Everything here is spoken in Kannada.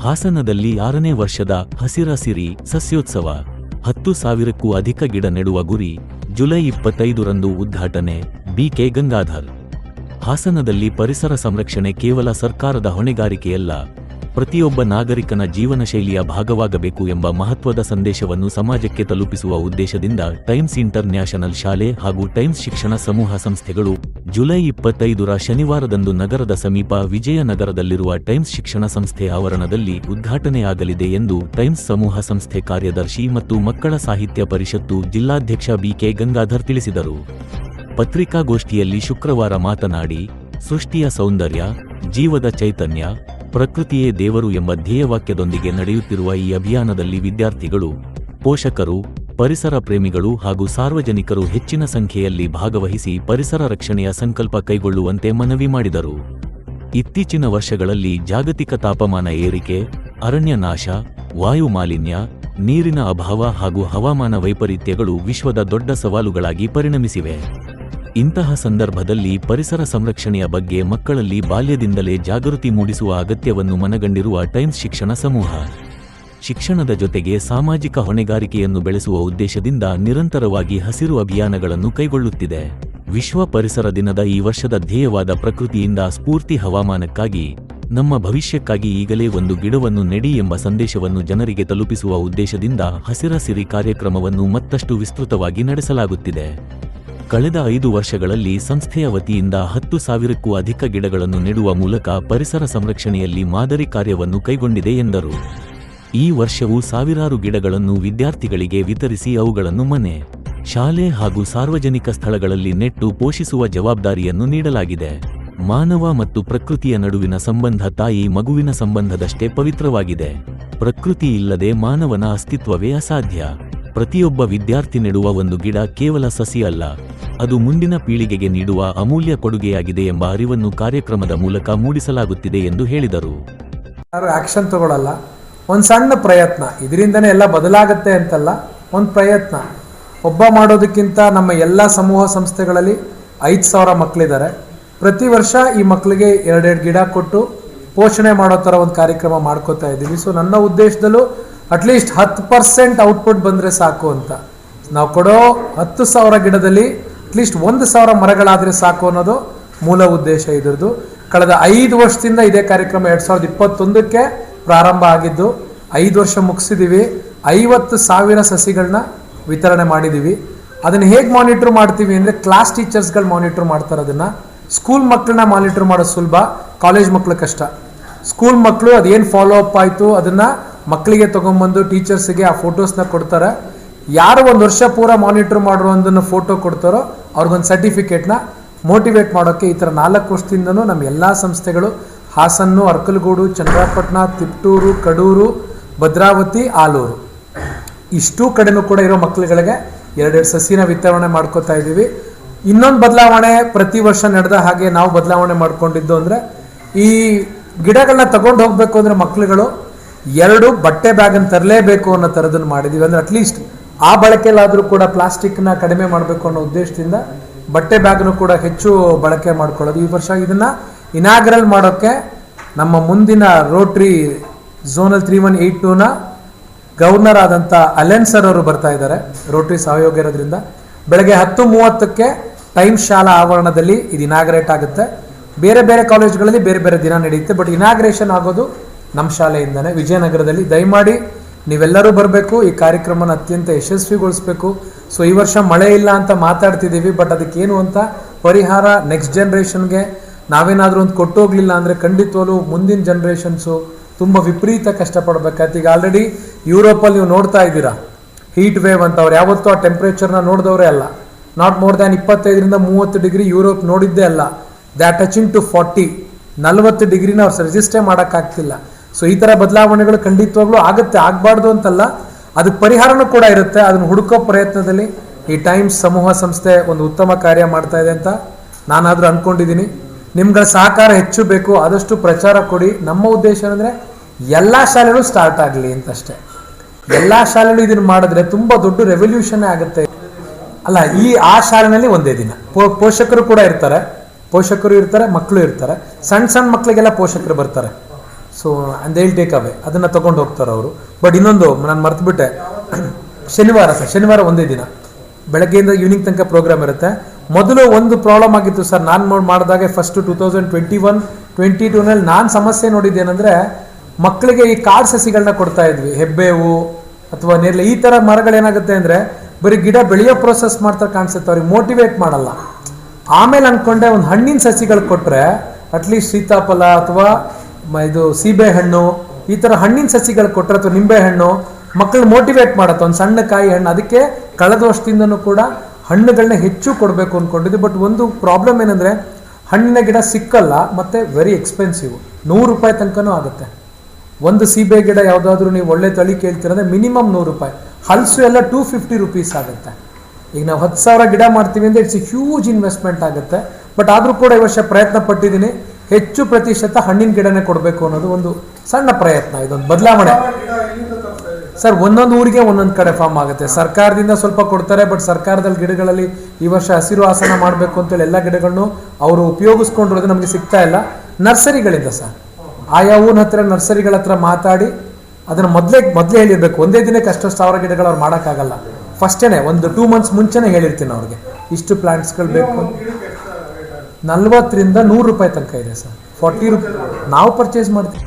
ಹಾಸನದಲ್ಲಿ 6ನೇ ವರ್ಷದ ಹಸಿರಸಿರಿ ಸಸ್ಯೋತ್ಸವ 10,000ಕ್ಕೂ ಅಧಿಕ ಗಿಡ ನೆಡುವ ಗುರಿ. ಜುಲೈ 25ರಂದು ಉದ್ಘಾಟನೆ. ಬಿಕೆ ಗಂಗಾಧರ್. ಹಾಸನದಲ್ಲಿ ಪರಿಸರ ಸಂರಕ್ಷಣೆ ಕೇವಲ ಸರ್ಕಾರದ ಹೊಣೆಗಾರಿಕೆಯಲ್ಲ, ಪ್ರತಿಯೊಬ್ಬ ನಾಗರಿಕನ ಜೀವನ ಶೈಲಿಯ ಭಾಗವಾಗಬೇಕು ಎಂಬ ಮಹತ್ವದ ಸಂದೇಶವನ್ನು ಸಮಾಜಕ್ಕೆ ತಲುಪಿಸುವ ಉದ್ದೇಶದಿಂದ ಟೈಮ್ಸ್ ಇಂಟರ್ ನ್ಯಾಷನಲ್ ಶಾಲೆ ಹಾಗೂ ಟೈಮ್ಸ್ ಶಿಕ್ಷಣ ಸಮೂಹ ಸಂಸ್ಥೆಗಳು ಜುಲೈ 25ರ ಶನಿವಾರದಂದು ನಗರದ ಸಮೀಪ ವಿಜಯನಗರದಲ್ಲಿರುವ ಟೈಮ್ಸ್ ಶಿಕ್ಷಣ ಸಂಸ್ಥೆ ಆವರಣದಲ್ಲಿ ಉದ್ಘಾಟನೆಯಾಗಲಿದೆ ಎಂದು ಟೈಮ್ಸ್ ಸಮೂಹ ಸಂಸ್ಥೆ ಕಾರ್ಯದರ್ಶಿ ಮತ್ತು ಮಕ್ಕಳ ಸಾಹಿತ್ಯ ಪರಿಷತ್ತು ಜಿಲ್ಲಾಧ್ಯಕ್ಷ ಬಿಕೆ ಗಂಗಾಧರ್ ತಿಳಿಸಿದರು. ಪತ್ರಿಕಾಗೋಷ್ಠಿಯಲ್ಲಿ ಶುಕ್ರವಾರ ಮಾತನಾಡಿ, ಸೃಷ್ಟಿಯ ಸೌಂದರ್ಯ, ಜೀವದ ಚೈತನ್ಯ, ಪ್ರಕೃತಿಯೇ ದೇವರು ಎಂಬ ಧ್ಯೇಯವಾಕ್ಯದೊಂದಿಗೆ ನಡೆಯುತ್ತಿರುವ ಈ ಅಭಿಯಾನದಲ್ಲಿ ವಿದ್ಯಾರ್ಥಿಗಳು, ಪೋಷಕರು, ಪರಿಸರ ಪ್ರೇಮಿಗಳು ಹಾಗೂ ಸಾರ್ವಜನಿಕರು ಹೆಚ್ಚಿನ ಸಂಖ್ಯೆಯಲ್ಲಿ ಭಾಗವಹಿಸಿ ಪರಿಸರ ರಕ್ಷಣೆಯ ಸಂಕಲ್ಪ ಕೈಗೊಳ್ಳುವಂತೆ ಮನವಿ ಮಾಡಿದರು. ಇತ್ತೀಚಿನ ವರ್ಷಗಳಲ್ಲಿ ಜಾಗತಿಕ ತಾಪಮಾನ ಏರಿಕೆ, ಅರಣ್ಯ ನಾಶ, ವಾಯು ಮಾಲಿನ್ಯ, ನೀರಿನ ಅಭಾವ ಹಾಗೂ ಹವಾಮಾನ ವೈಪರೀತ್ಯಗಳು ವಿಶ್ವದ ದೊಡ್ಡ ಸವಾಲುಗಳಾಗಿ ಪರಿಣಮಿಸಿವೆ. ಇಂತಹ ಸಂದರ್ಭದಲ್ಲಿ ಪರಿಸರ ಸಂರಕ್ಷಣೆಯ ಬಗ್ಗೆ ಮಕ್ಕಳಲ್ಲಿ ಬಾಲ್ಯದಿಂದಲೇ ಜಾಗೃತಿ ಮೂಡಿಸುವ ಅಗತ್ಯವನ್ನು ಮನಗಂಡಿರುವ ಟೈಮ್ಸ್ ಶಿಕ್ಷಣ ಸಮೂಹ, ಶಿಕ್ಷಣದ ಜೊತೆಗೆ ಸಾಮಾಜಿಕ ಹೊಣೆಗಾರಿಕೆಯನ್ನು ಬೆಳೆಸುವ ಉದ್ದೇಶದಿಂದ ನಿರಂತರವಾಗಿ ಹಸಿರು ಅಭಿಯಾನಗಳನ್ನು ಕೈಗೊಳ್ಳುತ್ತಿದೆ. ವಿಶ್ವ ಪರಿಸರ ದಿನದ ಈ ವರ್ಷದ ಧ್ಯೇಯವಾದ ಪ್ರಕೃತಿಯಿಂದ ಸ್ಫೂರ್ತಿ ಹವಾಮಾನಕ್ಕಾಗಿ, ನಮ್ಮ ಭವಿಷ್ಯಕ್ಕಾಗಿ ಈಗಲೇ ಒಂದು ಗಿಡವನ್ನು ನೆಡಿ ಎಂಬ ಸಂದೇಶವನ್ನು ಜನರಿಗೆ ತಲುಪಿಸುವ ಉದ್ದೇಶದಿಂದ ಹಸಿರಸಿರಿ ಕಾರ್ಯಕ್ರಮವನ್ನು ಮತ್ತಷ್ಟು ವಿಸ್ತೃತವಾಗಿ ನಡೆಸಲಾಗುತ್ತಿದೆ. ಕಳೆದ 5 ವರ್ಷಗಳಲ್ಲಿ ಸಂಸ್ಥೆಯ ವತಿಯಿಂದ 10,000ಕ್ಕೂ ಅಧಿಕ ಗಿಡಗಳನ್ನು ನೆಡುವ ಮೂಲಕ ಪರಿಸರ ಸಂರಕ್ಷಣೆಯಲ್ಲಿ ಮಾದರಿ ಕಾರ್ಯವನ್ನು ಕೈಗೊಂಡಿದೆ ಎಂದರು. ಈ ವರ್ಷವೂ ಸಾವಿರಾರು ಗಿಡಗಳನ್ನು ವಿದ್ಯಾರ್ಥಿಗಳಿಗೆ ವಿತರಿಸಿ ಅವುಗಳನ್ನು ಮನೆ, ಶಾಲೆ ಹಾಗೂ ಸಾರ್ವಜನಿಕ ಸ್ಥಳಗಳಲ್ಲಿ ನೆಟ್ಟು ಪೋಷಿಸುವ ಜವಾಬ್ದಾರಿಯನ್ನು ನೀಡಲಾಗಿದೆ. ಮಾನವ ಮತ್ತು ಪ್ರಕೃತಿಯ ನಡುವಿನ ಸಂಬಂಧ ತಾಯಿ ಮಗುವಿನ ಸಂಬಂಧದಷ್ಟೇ ಪವಿತ್ರವಾಗಿದೆ. ಪ್ರಕೃತಿ ಇಲ್ಲದೆ ಮಾನವನ ಅಸ್ತಿತ್ವವೇ ಅಸಾಧ್ಯ. ಪ್ರತಿಯೊಬ್ಬ ವಿದ್ಯಾರ್ಥಿ ನೆಡುವ ಒಂದು ಗಿಡ ಕೇವಲ ಸಸಿ ಅಲ್ಲ, ಅದು ಮುಂದಿನ ಪೀಳಿಗೆಗೆ ನೀಡುವ ಅಮೂಲ್ಯ ಕೊಡುಗೆಯಾಗಿದೆ ಎಂಬ ಅರಿವನ್ನು ಕಾರ್ಯಕ್ರಮದ ಮೂಲಕ ಮೂಡಿಸಲಾಗುತ್ತಿದೆ ಎಂದು ಹೇಳಿದರು. ಯಾರು ಆಕ್ಷನ್ ತಗೊಳ್ಳಲ್ಲ, ಒಂದು ಸಣ್ಣ ಪ್ರಯತ್ನ, ಇದರಿಂದನೇ ಎಲ್ಲ ಬದಲಾಗುತ್ತೆ ಅಂತಲ್ಲ, ಒಂದು ಪ್ರಯತ್ನ ಒಬ್ಬ ಮಾಡೋದಕ್ಕಿಂತ ನಮ್ಮ ಎಲ್ಲ ಸಮೂಹ ಸಂಸ್ಥೆಗಳಲ್ಲಿ 5,000 ಮಕ್ಕಳಿದ್ದಾರೆ. ಪ್ರತಿ ವರ್ಷ ಈ ಮಕ್ಕಳಿಗೆ 2 ಗಿಡ ಕೊಟ್ಟು ಪೋಷಣೆ ಮಾಡೋ ಥರ ಒಂದು ಕಾರ್ಯಕ್ರಮ ಮಾಡ್ಕೋತಾ ಇದ್ದೀವಿ. ಸೊ ನನ್ನ ಉದ್ದೇಶದಲ್ಲೂ ಅಟ್ಲೀಸ್ಟ್ 10% ಔಟ್ಪುಟ್ ಬಂದರೆ ಸಾಕು ಅಂತ. ನಾವು ಕೊಡೋ 10,000 ಗಿಡದಲ್ಲಿ ಅಟ್ಲೀಸ್ಟ್ 1,000 ಮರಗಳಾದರೆ ಸಾಕು ಅನ್ನೋದು ಮೂಲ ಉದ್ದೇಶ ಇದ್ರದ್ದು. ಕಳೆದ 5 ವರ್ಷದಿಂದ ಇದೇ ಕಾರ್ಯಕ್ರಮ 2021ಕ್ಕೆ ಪ್ರಾರಂಭ ಆಗಿದ್ದು, 5 ವರ್ಷ ಮುಗಿಸಿದ್ದೀವಿ. 50,000 ಸಸಿಗಳನ್ನ ವಿತರಣೆ ಮಾಡಿದ್ದೀವಿ. ಅದನ್ನು ಹೇಗೆ ಮಾನಿಟ್ರ್ ಮಾಡ್ತೀವಿ ಅಂದರೆ, ಕ್ಲಾಸ್ ಟೀಚರ್ಸ್ಗಳು ಮಾನಿಟ್ರ್ ಮಾಡ್ತಾರೆ. ಅದನ್ನು ಸ್ಕೂಲ್ ಮಕ್ಕಳನ್ನ ಮಾನಿಟ್ರ್ ಮಾಡೋದು ಸುಲಭ, ಕಾಲೇಜ್ ಮಕ್ಕಳು ಕಷ್ಟ. ಸ್ಕೂಲ್ ಮಕ್ಕಳು ಅದೇನು ಫಾಲೋ ಅಪ್ ಆಯಿತು ಅದನ್ನು ಮಕ್ಕಳಿಗೆ ತೊಗೊಂಬಂದು ಟೀಚರ್ಸಿಗೆ ಆ ಫೋಟೋಸ್ನ ಕೊಡ್ತಾರೆ. ಯಾರು 1 ವರ್ಷ ಪೂರ ಮಾನಿಟ್ರ್ ಮಾಡಿರೋ ಒಂದನ್ನು ಫೋಟೋ ಕೊಡ್ತಾರೋ ಅವ್ರಿಗೊಂದು ಸರ್ಟಿಫಿಕೇಟ್ನ ಮೋಟಿವೇಟ್ ಮಾಡೋಕ್ಕೆ ಈ ಥರ 4 ವರ್ಷದಿಂದನೂ ನಮ್ಮ ಎಲ್ಲ ಸಂಸ್ಥೆಗಳು ಹಾಸನ್ನು, ಅರ್ಕಲಗೂಡು, ಚನ್ನರಾಯಪಟ್ಟಣ, ತಿಪ್ಟೂರು, ಕಡೂರು, ಭದ್ರಾವತಿ, ಆಲೂರು ಇಷ್ಟೂ ಕಡೆನೂ ಕೂಡ ಇರೋ ಮಕ್ಕಳುಗಳಿಗೆ 2 ಸಸಿನ ವಿತರಣೆ ಮಾಡ್ಕೋತಾ ಇದ್ದೀವಿ. ಇನ್ನೊಂದು ಬದಲಾವಣೆ ಪ್ರತಿ ವರ್ಷ ನಡೆದ ಹಾಗೆ ನಾವು ಬದಲಾವಣೆ ಮಾಡ್ಕೊಂಡಿದ್ದು ಅಂದರೆ, ಈ ಗಿಡಗಳನ್ನ ತಗೊಂಡು ಹೋಗಬೇಕು ಅಂದರೆ ಮಕ್ಕಳುಗಳು 2 ಬಟ್ಟೆ ಬ್ಯಾಗನ್ನು ತರಲೇಬೇಕು ಅನ್ನೋ ಥರದನ್ನು ಮಾಡಿದ್ದೀವಿ. ಅಂದರೆ ಅಟ್ಲೀಸ್ಟ್ ಆ ಬಳಕೆಯಲ್ಲಾದರೂ ಕೂಡ ಪ್ಲಾಸ್ಟಿಕ್ನ ಕಡಿಮೆ ಮಾಡಬೇಕು ಅನ್ನೋ ಉದ್ದೇಶದಿಂದ ಬಟ್ಟೆ ಬ್ಯಾಗ್ನು ಕೂಡ ಹೆಚ್ಚು ಬಳಕೆ ಮಾಡ್ಕೊಳ್ಳೋದು. ಈ ವರ್ಷ ಇದನ್ನು ಇನಾಗ್ರಲ್ ಮಾಡೋಕ್ಕೆ ನಮ್ಮ ಮುಂದಿನ ರೋಟ್ರಿ ಝೋನಲ್ 3182ನ ಗವರ್ನರ್ ಆದಂಥ ಅಲೆನ್ ಸರ್ ಅವರು ಬರ್ತಾ ಇದ್ದಾರೆ. ರೋಟ್ರಿ ಸಹಯೋಗ ಇರೋದ್ರಿಂದ ಬೆಳಗ್ಗೆ 10:30ಕ್ಕೆ ಟೈಮ್ಸ್ ಶಾಲಾ ಆವರಣದಲ್ಲಿ ಇದು ಇನಾಗ್ರೇಟ್ ಆಗುತ್ತೆ. ಬೇರೆ ಬೇರೆ ಕಾಲೇಜುಗಳಲ್ಲಿ ಬೇರೆ ಬೇರೆ ದಿನ ನಡೆಯುತ್ತೆ, ಬಟ್ ಇನಾಗ್ರೇಷನ್ ಆಗೋದು ನಮ್ಮ ಶಾಲೆಯಿಂದನೇ ವಿಜಯನಗರದಲ್ಲಿ. ದಯಮಾಡಿ ನೀವೆಲ್ಲರೂ ಬರಬೇಕು, ಈ ಕಾರ್ಯಕ್ರಮನ ಅತ್ಯಂತ ಯಶಸ್ವಿಗೊಳಿಸಬೇಕು. ಸೊ ಈ ವರ್ಷ ಮಳೆ ಇಲ್ಲ ಅಂತ ಮಾತಾಡ್ತಿದ್ದೀವಿ, ಬಟ್ ಅದಕ್ಕೇನು ಅಂತ ಪರಿಹಾರ ನೆಕ್ಸ್ಟ್ ಜನ್ರೇಷನ್ಗೆ ನಾವೇನಾದರೂ ಒಂದು ಕೊಟ್ಟೋಗ್ಲಿಲ್ಲ ಅಂದರೆ ಖಂಡಿತವಾಗ್ಲೂ ಮುಂದಿನ ಜನ್ರೇಷನ್ಸು ತುಂಬ ವಿಪರೀತ ಕಷ್ಟಪಡಬೇಕಾಯ್ತು. ಈಗ ಆಲ್ರೆಡಿ ಯುರೋಪಲ್ಲಿ ನೀವು ನೋಡ್ತಾ ಇದ್ದೀರಾ ಹೀಟ್ ವೇವ್ ಅಂತ. ಅವ್ರು ಯಾವತ್ತೂ ಆ ಟೆಂಪ್ರೇಚರ್ನ ನೋಡಿದವರೇ ಅಲ್ಲ. ನಾಟ್ ಮೋರ್ ದ್ಯಾನ್ 25ರಿಂದ 30 ಡಿಗ್ರಿ ಯುರೋಪ್ ನೋಡಿದ್ದೇ ಅಲ್ಲ. ದೇ ಆರ್ ಟಚಿಂಗ್ ಟು 40 ಡಿಗ್ರಿನ ಅವ್ರು ರೆಸಿಸ್ಟೇ ಮಾಡೋಕ್ಕಾಗ್ತಿಲ್ಲ. ಸೊ ಈ ಥರ ಬದಲಾವಣೆಗಳು ಖಂಡಿತವಾಗ್ಲೂ ಆಗುತ್ತೆ, ಆಗಬಾರ್ದು ಅಂತಲ್ಲ, ಅದಕ್ಕೆ ಪರಿಹಾರನೂ ಕೂಡ ಇರುತ್ತೆ. ಅದನ್ನು ಹುಡುಕೋ ಪ್ರಯತ್ನದಲ್ಲಿ ಈ ಟೈಮ್ಸ್ ಸಮೂಹ ಸಂಸ್ಥೆ ಒಂದು ಉತ್ತಮ ಕಾರ್ಯ ಮಾಡ್ತಾ ಇದೆ ಅಂತ ನಾನಾದರೂ ಅಂದ್ಕೊಂಡಿದ್ದೀನಿ. ನಿಮ್ಗಳ ಸಹಕಾರ ಹೆಚ್ಚು ಬೇಕು, ಆದಷ್ಟು ಪ್ರಚಾರ ಕೊಡಿ. ನಮ್ಮ ಉದ್ದೇಶ ಅಂದರೆ ಎಲ್ಲ ಶಾಲೆಗಳು ಸ್ಟಾರ್ಟ್ ಆಗಲಿ ಅಂತಷ್ಟೇ. ಎಲ್ಲ ಶಾಲೆಗಳು ಇದನ್ನು ಮಾಡಿದ್ರೆ ತುಂಬ ದೊಡ್ಡ ರೆವಲ್ಯೂಷನ್ ಆಗುತ್ತೆ. ಅಲ್ಲ, ಆ ಶಾಲೆಯಲ್ಲಿ ಒಂದೇ ದಿನ ಪೋಷಕರು ಕೂಡ ಇರ್ತಾರೆ, ಮಕ್ಕಳು ಇರ್ತಾರೆ. ಸಣ್ಣ ಮಕ್ಕಳಿಗೆಲ್ಲ ಪೋಷಕರು ಬರ್ತಾರೆ. So and they will take away, ಅದನ್ನು ತೊಗೊಂಡು ಹೋಗ್ತಾರೆ ಅವರು. ಬಟ್ ಇನ್ನೊಂದು ನಾನು ಮರ್ತುಬಿಟ್ಟೆ, ಶನಿವಾರ ಸರ್, ಶನಿವಾರ ಒಂದೇ ದಿನ ಬೆಳಗ್ಗೆಯಿಂದ ಈವ್ನಿಂಗ್ ತನಕ ಪ್ರೋಗ್ರಾಮ್ ಇರುತ್ತೆ. ಮೊದಲು ಒಂದು ಪ್ರಾಬ್ಲಮ್ ಆಗಿತ್ತು ಸರ್, ನಾನು ಮಾಡಿದಾಗ ಫಸ್ಟ್ 2021-22ನಲ್ಲಿ ನಾನು ಸಮಸ್ಯೆ ನೋಡಿದ್ದೇನೆಂದರೆ, ಮಕ್ಕಳಿಗೆ ಈ ಕಾಡು ಸಸಿಗಳನ್ನ ಕೊಡ್ತಾ ಇದ್ವಿ, ಹೆಬ್ಬೇವು ಅಥವಾ ನೇರಳೆ, ಈ ಥರ ಮರಗಳೇನಾಗುತ್ತೆ ಅಂದರೆ ಬರೀ ಗಿಡ ಬೆಳೆಯೋ ಪ್ರೋಸೆಸ್ ಮಾಡ್ತಾ ಕಾಣಿಸುತ್ತೆ, ಅವ್ರಿಗೆ ಮೋಟಿವೇಟ್ ಮಾಡಲ್ಲ. ಆಮೇಲೆ ಅಂದ್ಕೊಂಡೆ ಒಂದು ಹಣ್ಣಿನ ಸಸಿಗಳು ಕೊಟ್ಟರೆ ಅಟ್ಲೀಸ್ಟ್ ಸೀತಾಫಲ ಅಥವಾ ಇದು ಸೀಬೆ ಹಣ್ಣು, ಈ ಥರ ಹಣ್ಣಿನ ಸಸಿಗಳು ಕೊಟ್ಟರೆ ಅಥವಾ ನಿಂಬೆ ಹಣ್ಣು ಮಕ್ಕಳು ಮೋಟಿವೇಟ್ ಮಾಡುತ್ತೆ, ಒಂದು ಸಣ್ಣ ಕಾಯಿ ಹಣ್ಣು. ಅದಕ್ಕೆ ಕಳೆದ ವರ್ಷದಿಂದನೂ ಕೂಡ ಹಣ್ಣುಗಳನ್ನ ಹೆಚ್ಚು ಕೊಡಬೇಕು ಅಂದ್ಕೊಂಡಿದ್ದೆ. ಬಟ್ ಒಂದು ಪ್ರಾಬ್ಲಮ್ ಏನಂದರೆ ಹಣ್ಣಿನ ಗಿಡ ಸಿಕ್ಕಲ್ಲ, ಮತ್ತು ವೆರಿ ಎಕ್ಸ್ಪೆನ್ಸಿವ್, ₹100 ತನಕನೂ ಆಗುತ್ತೆ. ಒಂದು ಸೀಬೆ ಗಿಡ ಯಾವುದಾದ್ರೂ ನೀವು ಒಳ್ಳೆ ತಳಿ ಕೇಳ್ತೀರಂದ್ರೆ ಮಿನಿಮಮ್ ₹100. ಹಲಸು ಎಲ್ಲ ₹250 ಆಗುತ್ತೆ. ಈಗ ನಾವು 10,000 ಗಿಡ ಮಾಡ್ತೀವಿ ಅಂದರೆ ಇಟ್ಸ್ ಎ ಹ್ಯೂಜ್ ಇನ್ವೆಸ್ಟ್ಮೆಂಟ್ ಆಗುತ್ತೆ. ಬಟ್ ಆದರೂ ಕೂಡ ಈ ವರ್ಷ ಪ್ರಯತ್ನ ಪಟ್ಟಿದ್ದೀನಿ, ಹೆಚ್ಚು ಪ್ರತಿಶತ ಹಣ್ಣಿನ ಗಿಡನೇ ಕೊಡಬೇಕು ಅನ್ನೋದು ಒಂದು ಸಣ್ಣ ಪ್ರಯತ್ನ, ಇದೊಂದು ಬದಲಾವಣೆ ಸರ್. ಒಂದೊಂದು ಊರಿಗೆ ಒಂದೊಂದು ಕಡೆ ಫಾರ್ಮ್ ಆಗುತ್ತೆ. ಸರ್ಕಾರದಿಂದ ಸ್ವಲ್ಪ ಕೊಡ್ತಾರೆ, ಬಟ್ ಸರ್ಕಾರದಲ್ಲಿ ಗಿಡಗಳಲ್ಲಿ ಈ ವರ್ಷ ಹಸಿರು ಆಸನ ಮಾಡಬೇಕು ಅಂತೇಳಿ ಎಲ್ಲ ಗಿಡಗಳನ್ನು ಅವರು ಉಪಯೋಗಿಸ್ಕೊಂಡಿರೋದು ನಮಗೆ ಸಿಗ್ತಾ ಇಲ್ಲ. ನರ್ಸರಿಗಳಿಂದ ಸರ್, ಆಯಾ ಊನ ಹತ್ರ ನರ್ಸರಿಗಳ ಹತ್ರ ಮಾತಾಡಿ ಅದನ್ನು ಮೊದಲೇ ಹೇಳಿರಬೇಕು. ಒಂದೇ ದಿನಕ್ಕೆ ಅಷ್ಟಷ್ಟು 1000 ಗಿಡಗಳು ಅವ್ರು ಮಾಡೋಕ್ಕಾಗಲ್ಲ. ಫಸ್ಟೇ ಒಂದು 2 months ಮುಂಚೆನೇ ಹೇಳಿರ್ತೀನಿ ಅವ್ರಿಗೆ, ಇಷ್ಟು ಪ್ಲಾಂಟ್ಸ್ಗಳು ಬೇಕು. ₹40 ರಿಂದ ₹100 ತನಕ ಇದೆ ಸರ್. ₹40 ನಾವು ಪರ್ಚೇಸ್ ಮಾಡ್ತೀವಿ.